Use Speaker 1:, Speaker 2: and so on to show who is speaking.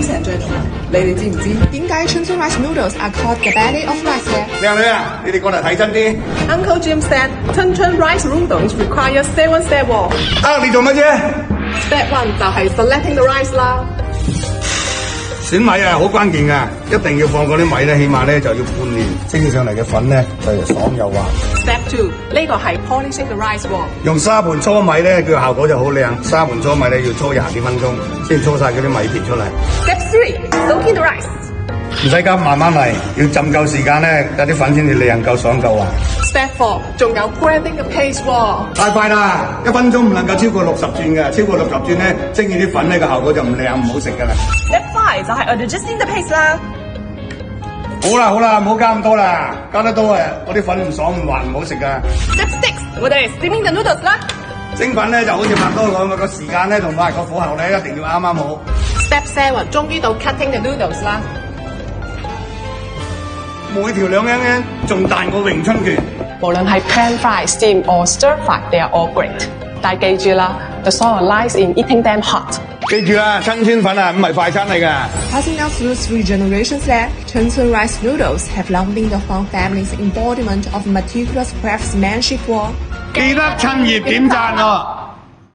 Speaker 1: 成最濃。你哋知唔知點解 Chunchun rice noodles are called the belly of rice 嘅？
Speaker 2: 靚女啊，你哋過嚟睇真啲。
Speaker 1: Uncle Jim said Chunchun rice noodles require 7 step 喎。
Speaker 2: 你做乜啫？
Speaker 1: Step 1就係 selecting the rice 啦。
Speaker 2: 選米啊，好關鍵噶，一定要放嗰啲米咧，起碼咧就要半年蒸上嚟嘅粉咧就爽又滑。
Speaker 1: Step 2呢個係 polishing the rice 喎。
Speaker 2: 用沙盤搓米咧，佢效果就好靚。沙盤搓米咧要搓廿幾分鐘，先搓晒嗰啲米片出嚟。
Speaker 1: Step 3 soaking the rice。
Speaker 2: 唔使急，慢慢嚟，要浸夠時間咧，有啲粉先至靚夠爽夠滑。
Speaker 1: Step 4仲有 grinding the paste 喎。
Speaker 2: 太快啦，1分鐘唔能夠超過60轉嘅，超過60轉咧，蒸完啲粉咧個效果就唔靚唔好食噶啦。
Speaker 1: Step 5就係 adjusting the paste 啦。
Speaker 2: 好啦，唔好加咁多啦，加得多啊，嗰啲粉唔爽唔滑唔好食噶。
Speaker 1: Step 6我哋 steaming the noodles 啦。
Speaker 2: 蒸粉咧就好似拍拖咁，個時間咧同埋個火候咧一定要啱啱好。
Speaker 1: Step 7終於到 cutting the noodles 啦。
Speaker 2: 每條兩英英仲大過詠春拳。
Speaker 1: 無論係 pan fry、steam or stir fry, they are all great。但係記住啦 ，the soul lies in eating them hot。
Speaker 2: 記住啦，新鮮粉啊，唔係快餐嚟㗎。
Speaker 3: Passing down through 3 generations that Chunchun rice noodles have long been the Huang family's embodiment of meticulous craftsmanship.
Speaker 2: 記得趁熱點讚喎。